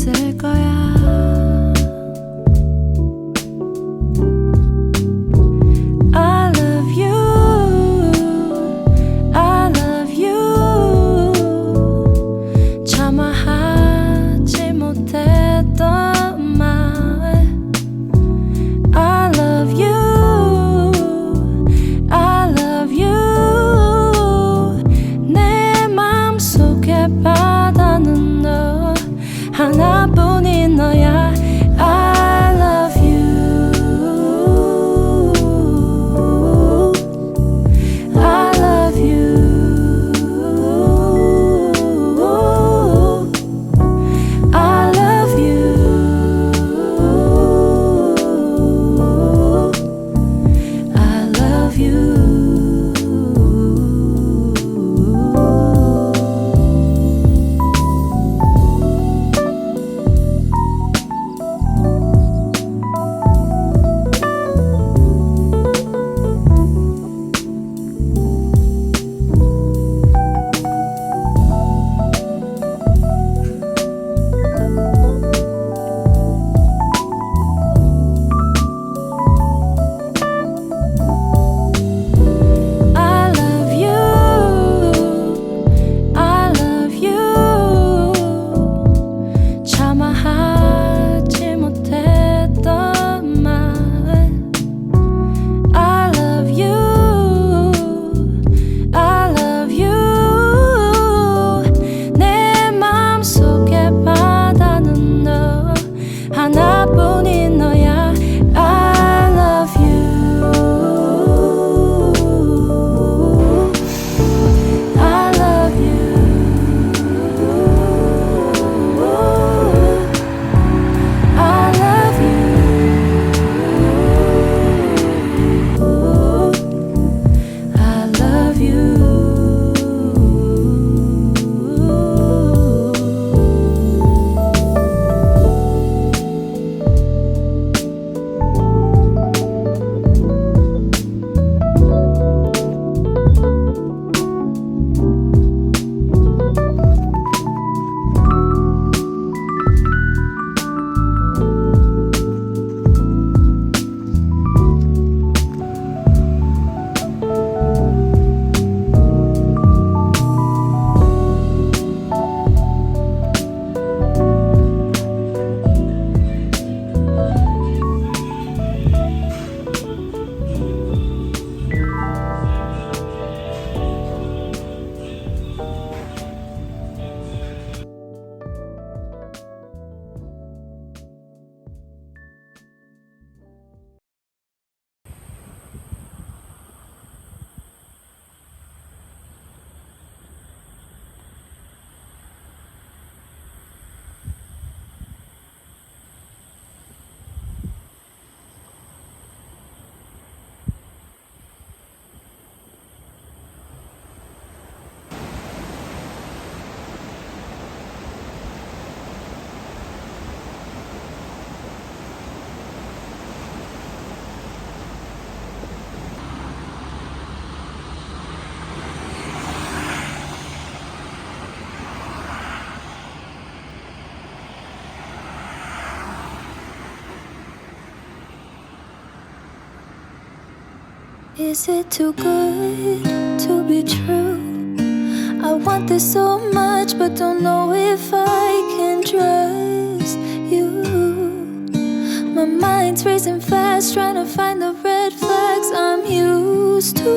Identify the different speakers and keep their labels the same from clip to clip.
Speaker 1: 있을 거야. I love you, I love you. 차마 하지 못했던 말. I love you, I love you. 내 맘속에 바다는 너 하나뿐인 너야. I love you, I love you, I love you, I love you. I love you, I love you. 차마 하지 못했던 말. I love you, I love you. 내 맘속에 바다는 너 하나뿐인 너야. I love you, I love you, I love you, I love you. Is it too good to be true? I want this so much, but don't know if I can trust you. My mind's racing fast, trying to find the red flags I'm used to.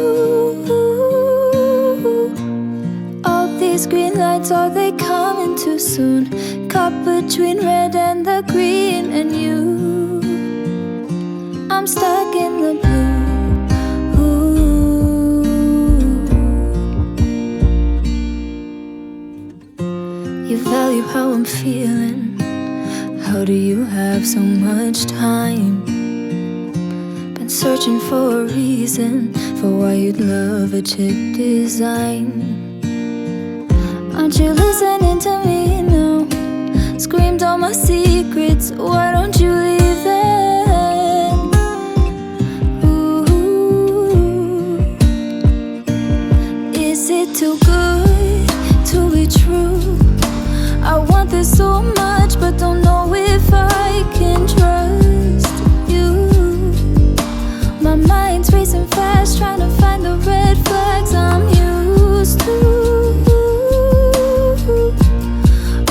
Speaker 1: All these green lights, are they coming too soon? Caught between red and the green and you. I'm stuck in the blue. You value how I'm feeling. How do you have so much time? Been searching for a reason for why you'd love a chick design. Aren't you listening to me now? Screamed all my secrets, why don't you leave then? Ooh, is it too good to be true? I want this so much, much, but don't know if I can trust you. My mind's racing fast, trying to find the red flags I'm used to.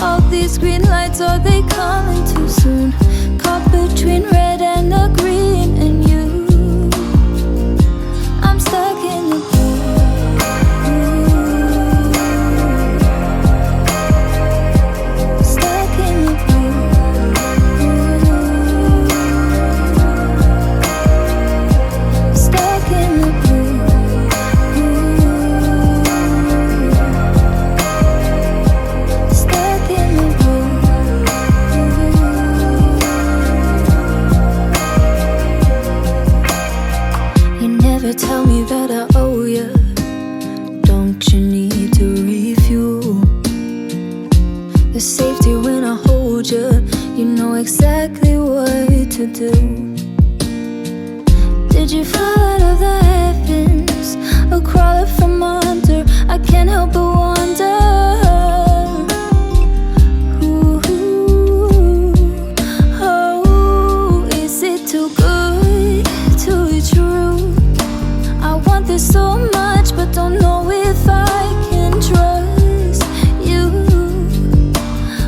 Speaker 1: All these green lights, are they coming too soon? Caught between red and the green and you. I'm stuck in the blue. Stuck in the blue. Stuck in the blue. Stuck in the blue. You never tell me that I owe you. Don't you need to refuel? The safety when I hold you. You know exactly what to do. Did you fall out of the heavens or crawl up from under? I can't help but wonder. Ooh, oh, is it too good to be true? I want this so much, but don't know if I can trust you.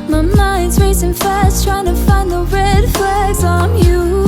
Speaker 1: My mind's racing fast, trying to find the red flags I'm used